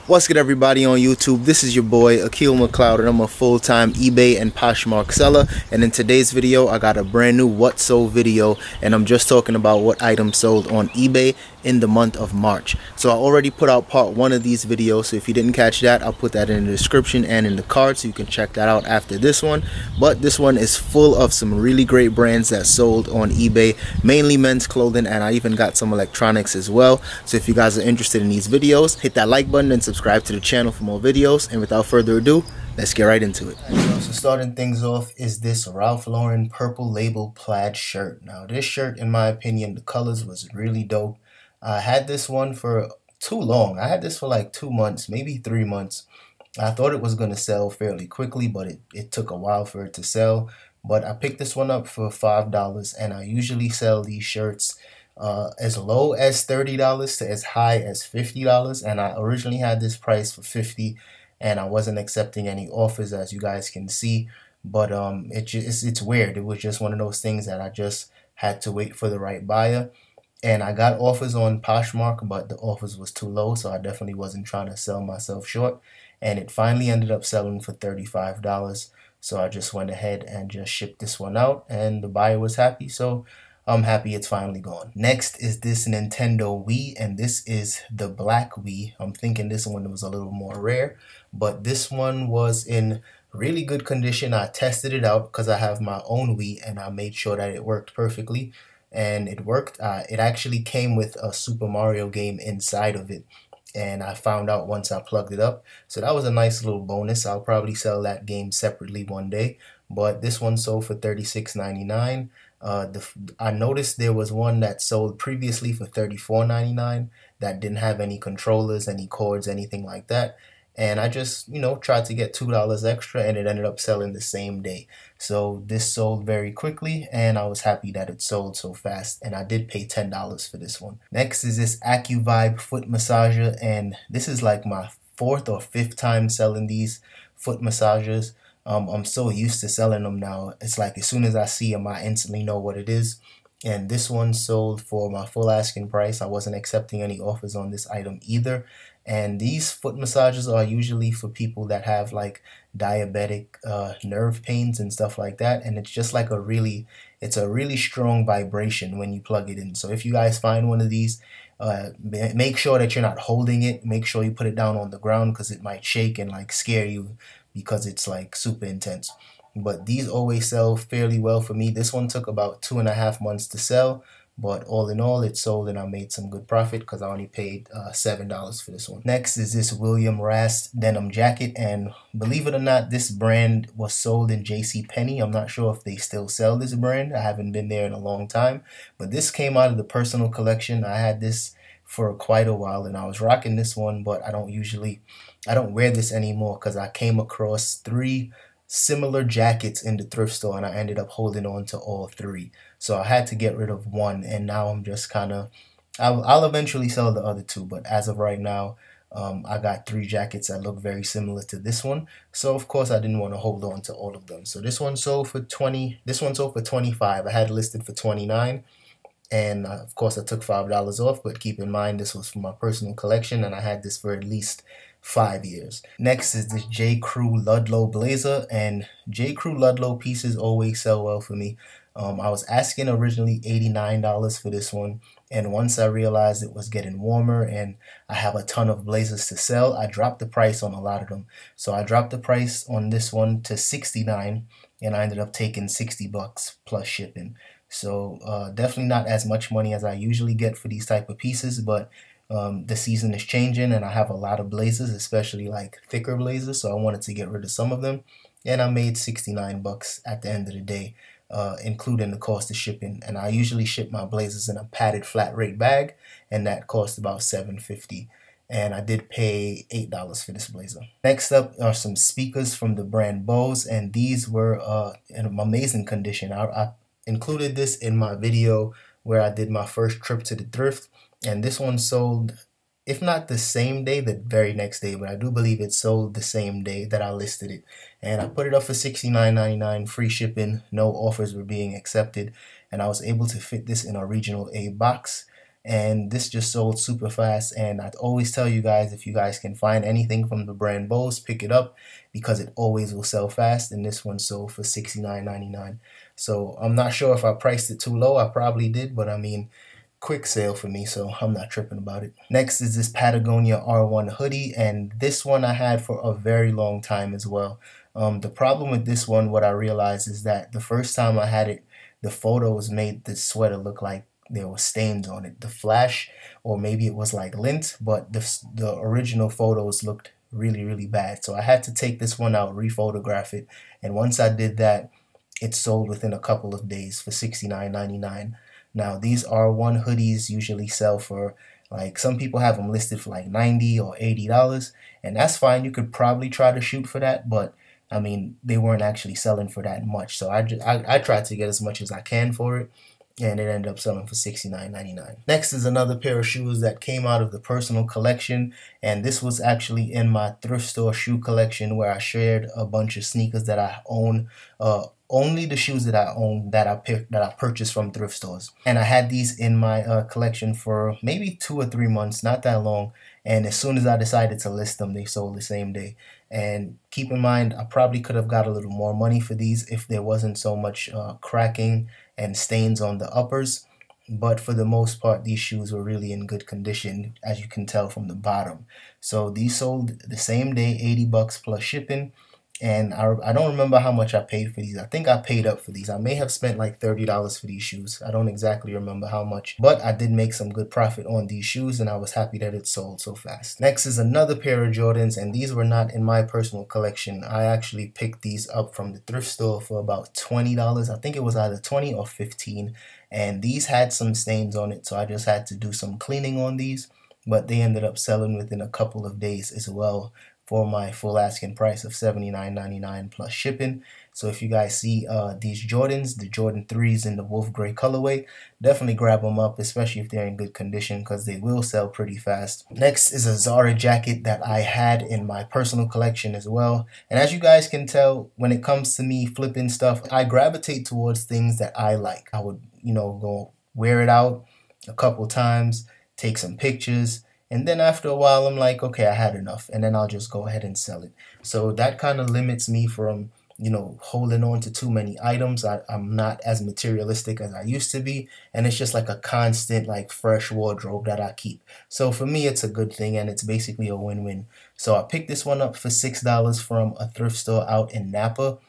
What's good, everybody on YouTube? This is your boy Akil McLeod, and I'm a full-time eBay and Poshmark seller. And in today's video, I got a brand new what sold video, and I'm just talking about what items sold on eBay in the month of March. So I already put out part 1 of these videos, so if you didn't catch that, I'll put that in the description and in the card so you can check that out after this one. But this one is full of some really great brands that sold on eBay, mainly men's clothing, and I even got some electronics as well. So if you guys are interested in these videos, hit that like button and subscribe to the channel for more videos. And without further ado, let's get right into it. So starting things off is this Ralph Lauren purple label plaid shirt. Now this shirt, in my opinion, the colors was really dope. I had this one for too long. I had this for like 2 months, maybe 3 months. I thought it was going to sell fairly quickly, but it took a while for it to sell. But I picked this one up for $5, and I usually sell these shirts as low as $30 to as high as $50. And I originally had this price for $50, and I wasn't accepting any offers, as you guys can see. But it's weird. It was just one of those things that I just had to wait for the right buyer. And I got offers on Poshmark, but the offers was too low, so I definitely wasn't trying to sell myself short. And it finally ended up selling for $35. So I just went ahead and just shipped this one out, and the buyer was happy, so I'm happy it's finally gone. Next is this Nintendo Wii, and this is the black Wii. I'm thinking this one was a little more rare, but this one was in really good condition. I tested it out because I have my own Wii, and I made sure that it worked perfectly. And it worked. It actually came with a Super Mario game inside of it, and I found out once I plugged it up. So that was a nice little bonus. I'll probably sell that game separately one day, but this one sold for $36.99. I noticed there was one that sold previously for $34.99 that didn't have any controllers, any cords, anything like that. And I just, tried to get $2 extra, and it ended up selling the same day. So this sold very quickly, and I was happy that it sold so fast. And I did pay $10 for this one. Next is this AccuVibe foot massager, and this is like my 4th or 5th time selling these foot massagers. I'm so used to selling them now. It's like as soon as I see them, I instantly know what it is. And this one sold for my full asking price. I wasn't accepting any offers on this item either. And these foot massages are usually for people that have like diabetic nerve pains and stuff like that. And it's just like it's a really strong vibration when you plug it in. So if you guys find one of these, make sure that you're not holding it. Make sure you put it down on the ground, because it might shake and like scare you because it's like super intense. But these always sell fairly well for me. This one took about 2.5 months to sell, but all in all, it sold, and I made some good profit because I only paid $7 for this one. Next is this William Rast denim jacket, and believe it or not, this brand was sold in JCPenney. I'm not sure if they still sell this brand. I haven't been there in a long time, but this came out of the personal collection. I had this for quite a while, and I was rocking this one, but I don't wear this anymore because I came across 3 similar jackets in the thrift store, and I ended up holding on to all 3. So I had to get rid of one, and now I'm just I'll eventually sell the other 2, but as of right now, I got 3 jackets that look very similar to this one. So of course I didn't want to hold on to all of them. So this one sold for $20. This one sold for $25. I had it listed for $29. And of course I took $5 off, but keep in mind this was for my personal collection, and I had this for at least 5 years. Next is this J. Crew Ludlow blazer, and J. Crew Ludlow pieces always sell well for me. I was asking originally $89 for this one, and once I realized it was getting warmer and I have a ton of blazers to sell, I dropped the price on a lot of them. So I dropped the price on this one to $69, and I ended up taking $60 plus shipping. So definitely not as much money as I usually get for these type of pieces, but the season is changing, and I have a lot of blazers, especially like thicker blazers, so I wanted to get rid of some of them, and I made $69 at the end of the day, including the cost of shipping. And I usually ship my blazers in a padded flat rate bag, and that cost about $7.50. And I did pay $8 for this blazer. Next up are some speakers from the brand Bose, and these were in amazing condition. I included this in my video where I did my first trip to the thrift, and this one sold, if not the same day, the very next day, but I do believe it sold the same day that I listed it. And I put it up for $69.99, free shipping, no offers were being accepted, and I was able to fit this in a regional A box. and this just sold super fast. And I always tell you guys, if you guys can find anything from the brand Bose, pick it up because it always will sell fast. And this one sold for $69.99. So I'm not sure if I priced it too low. I probably did, but I mean, quick sale for me, so I'm not tripping about it. Next is this Patagonia R1 hoodie, and this one I had for a very long time as well. The problem with this one, what I realized is that the first time I had it, the photos made the sweater look like there were stains on it. The flash, or maybe it was like lint, but the original photos looked really bad. So I had to take this one out, rephotograph it, and once I did that, it sold within a couple of days for $69.99. Now, these R1 hoodies usually sell for, like, some people have them listed for like $90 or $80, and that's fine. You could probably try to shoot for that, but I mean, they weren't actually selling for that much. So I tried to get as much as I can for it, and it ended up selling for $69.99. Next is another pair of shoes that came out of the personal collection, and this was actually in my thrift store shoe collection where I shared a bunch of sneakers that I own. Only the shoes that I own that I purchased from thrift stores, and I had these in my collection for maybe 2 or 3 months, not that long. And as soon as I decided to list them, they sold the same day. And keep in mind, I probably could have got a little more money for these if there wasn't so much cracking and stains on the uppers. But for the most part, these shoes were really in good condition, as you can tell from the bottom. So these sold the same day, 80 bucks plus shipping. And I don't remember how much I paid for these. I think I paid up for these. I may have spent like $30 for these shoes. I don't exactly remember how much, but I did make some good profit on these shoes, and I was happy that it sold so fast. Next is another pair of Jordans, and these were not in my personal collection. I actually picked these up from the thrift store for about $20. I think it was either 20 or 15, and these had some stains on it, so I just had to do some cleaning on these, but they ended up selling within a couple of days as well, for my full asking price of $79.99 plus shipping. So if you guys see these Jordans, the Jordan 3s in the wolf gray colorway, definitely grab them up, especially if they're in good condition, because they will sell pretty fast. Next is a Zara jacket that I had in my personal collection as well. And as you guys can tell, when it comes to me flipping stuff, I gravitate towards things that I like. I would, go wear it out a couple times, take some pictures, and then after a while, I'm like, okay, I had enough, and then I'll just go ahead and sell it. So that kind of limits me from, holding on to too many items. I'm not as materialistic as I used to be, and it's just like a constant, like, fresh wardrobe that I keep. So for me, it's a good thing, and it's basically a win-win. So I picked this one up for $6 from a thrift store out in Napa.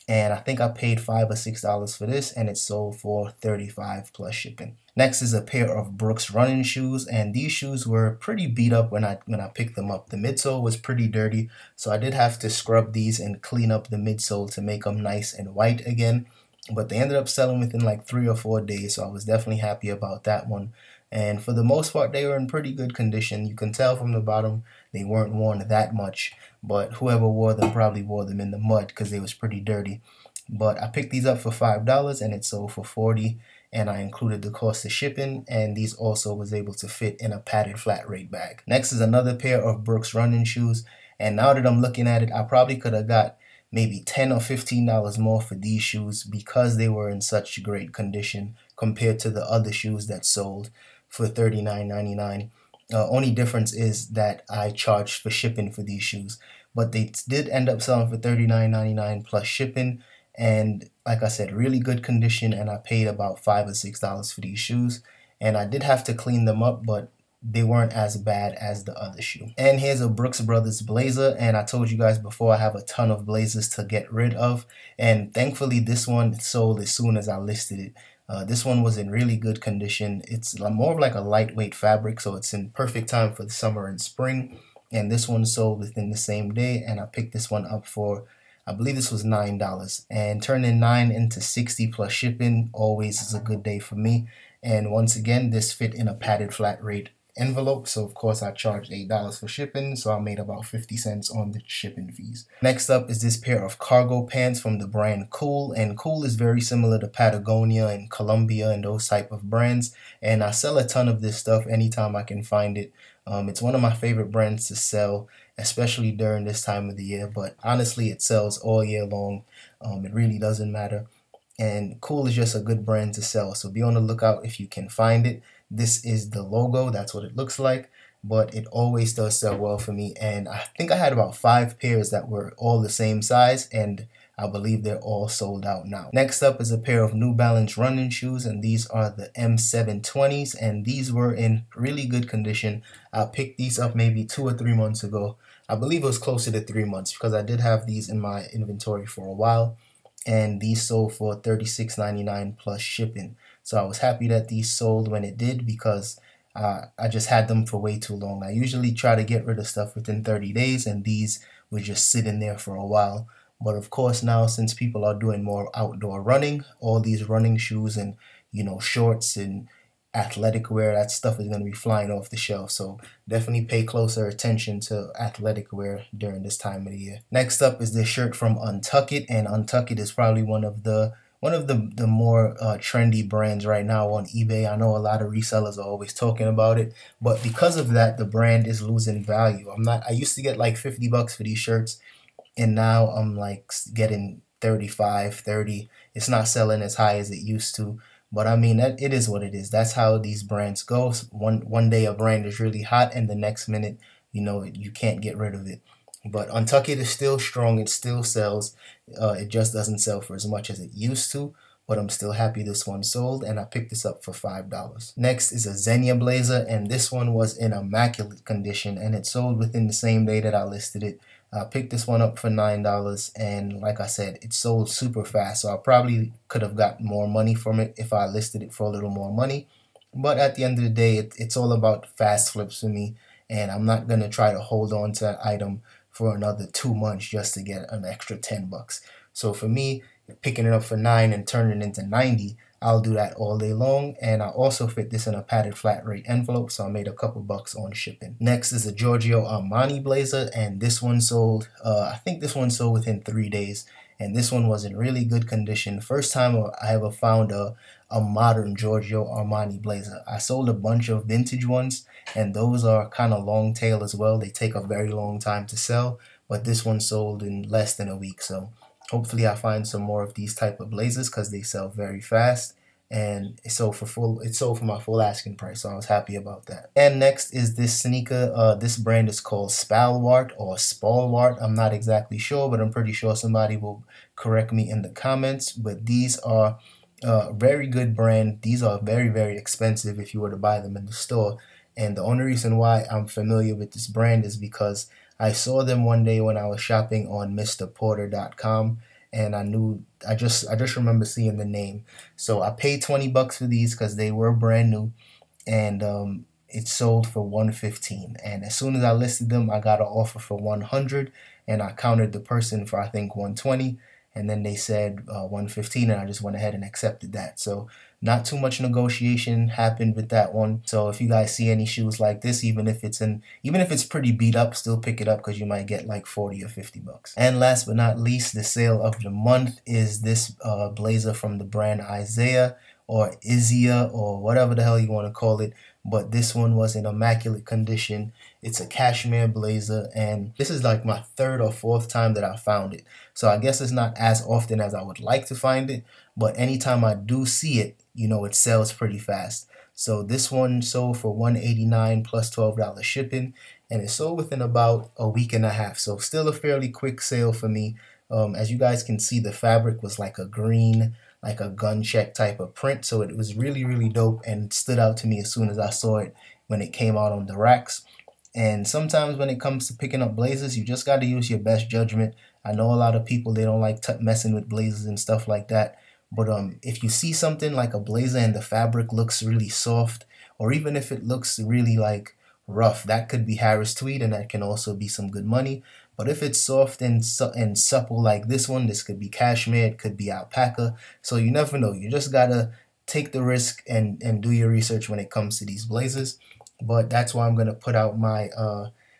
And I think I paid $5 or $6 for this, and it sold for $35 plus shipping. Next is a pair of Brooks running shoes, and these shoes were pretty beat up when I picked them up. The midsole was pretty dirty, so I did have to scrub these and clean up the midsole to make them nice and white again. But they ended up selling within like 3 or 4 days, so I was definitely happy about that one. And for the most part, they were in pretty good condition. You can tell from the bottom they weren't worn that much, but whoever wore them probably wore them in the mud because they was pretty dirty. But I picked these up for $5 and it sold for $40, and I included the cost of shipping, and these also was able to fit in a padded flat rate bag. Next is another pair of Brooks running shoes, and now that I'm looking at it, I probably could have got maybe $10 or $15 more for these shoes because they were in such great condition compared to the other shoes that sold for $39.99. Only difference is that I charged for shipping for these shoes, but they did end up selling for $39.99 plus shipping, and like I said, really good condition, and I paid about $5 or $6 for these shoes, and I did have to clean them up, but they weren't as bad as the other shoe. And here's a Brooks Brothers blazer, and I told you guys before I have a ton of blazers to get rid of, and thankfully this one sold as soon as I listed it. This one was in really good condition. It's more of like a lightweight fabric, so it's in perfect time for the summer and spring. And this one sold within the same day, and I picked this one up for, I believe this was $9. And turning 9 into 60 plus shipping always is a good day for me. And once again, this fit in a padded flat rate envelope, so of course I charged $8 for shipping, so I made about 50 cents on the shipping fees. Next up is this pair of cargo pants from the brand Cool, and Cool is very similar to Patagonia and Columbia and those type of brands, and I sell a ton of this stuff anytime I can find it. It's one of my favorite brands to sell, especially during this time of the year, but honestly it sells all year long. It really doesn't matter. And Cool is just a good brand to sell, so be on the lookout if you can find it. this is the logo. That's what it looks like, but it always does sell well for me. And I think I had about 5 pairs that were all the same size, and I believe they're all sold out now. Next up is a pair of New Balance running shoes, and these are the M720s, and these were in really good condition. I picked these up maybe 2 or 3 months ago. I believe it was closer to 3 months because I did have these in my inventory for a while, and these sold for $36.99 plus shipping. So I was happy that these sold when it did, because I just had them for way too long. I usually try to get rid of stuff within 30 days, and these were just sitting there for a while. But of course now, since people are doing more outdoor running, all these running shoes and, you know, shorts and athletic wear, that stuff is going to be flying off the shelf. So definitely pay closer attention to athletic wear during this time of the year. Next up is this shirt from Untuck It, and Untuck It is probably one of the more trendy brands right now on eBay. I know a lot of resellers are always talking about it, but because of that, the brand is losing value. I used to get like 50 bucks for these shirts, and now I'm like getting 35, 30. It's not selling as high as it used to, but I mean, it is what it is. That's how these brands go. One day a brand is really hot, and the next minute, you know, you can't get rid of it. But Untuck It is still strong. It still sells. It just doesn't sell for as much as it used to, but I'm still happy this one sold, and I picked this up for $5. Next is a Xenia blazer, and this one was in immaculate condition, and it sold within the same day that I listed it. I picked this one up for $9, and like I said, it sold super fast, so I probably could have got more money from it if I listed it for a little more money. But at the end of the day, it's all about fast flips for me, and I'm not going to try to hold on to that item for another 2 months just to get an extra 10 bucks. So for me, picking it up for $9 and turning it into $90, I'll do that all day long. And I also fit this in a padded flat rate envelope, so I made a couple bucks on shipping. Next is a Giorgio Armani blazer, and this one sold, I think this one sold within 3 days, and this one was in really good condition. First time I ever found a modern Giorgio Armani blazer. I sold a bunch of vintage ones, and those are kind of long tail as well. They take a very long time to sell, but this one sold in less than a week. So hopefully I find some more of these type of blazers, because they sell very fast, and it sold for my full asking price, so I was happy about that. And next is this sneaker. This brand is called Spalwart or Spalwart. I'm not exactly sure, but I'm pretty sure somebody will correct me in the comments. But these are a very good brand. These are very, very expensive if you were to buy them in the store. And the only reason why I'm familiar with this brand is because I saw them one day when I was shopping on MrPorter.com, and I just remember seeing the name. So I paid 20 bucks for these because they were brand new, and it sold for $115. And as soon as I listed them, I got an offer for $100, and I countered the person for I think $120. And then they said $115, and I just went ahead and accepted that. So not too much negotiation happened with that one. So if you guys see any shoes like this, even if it's pretty beat up, still pick it up, because you might get like 40 or 50 bucks. And last but not least, the sale of the month is this blazer from the brand Isaiah or Izia or whatever the hell you want to call it. But this one was in immaculate condition. It's a cashmere blazer, and this is like my 3rd or 4th time that I found it. So I guess it's not as often as I would like to find it, but anytime I do see it, you know, it sells pretty fast. So this one sold for $189 plus $12 shipping, and it sold within about a week and a half. So still a fairly quick sale for me. As you guys can see, the fabric was like a green, like a gun check type of print. So it was really, really dope, and stood out to me as soon as I saw it when it came out on the racks. And sometimes when it comes to picking up blazers, you just got to use your best judgment. I know a lot of people, they don't like messing with blazers and stuff like that. But if you see something like a blazer and the fabric looks really soft, or even if it looks really like rough, that could be Harris tweed, and that can also be some good money. But if it's soft and supple like this one, this could be cashmere, it could be alpaca. So you never know. You just gotta take the risk and do your research when it comes to these blazers. But that's why I'm gonna put out my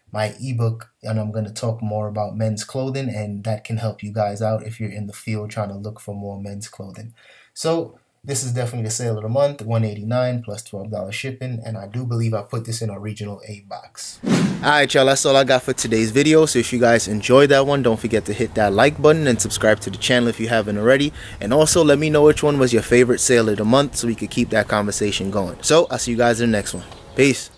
my ebook, and I'm gonna talk more about men's clothing, and that can help you guys out if you're in the field trying to look for more men's clothing. So This is definitely the sale of the month, $189 plus $12 shipping, and I do believe I put this in a regional A box. Alright y'all, that's all I got for today's video. So if you guys enjoyed that one, don't forget to hit that like button and subscribe to the channel if you haven't already. And also let me know which one was your favorite sale of the month so we could keep that conversation going. So I'll see you guys in the next one. Peace.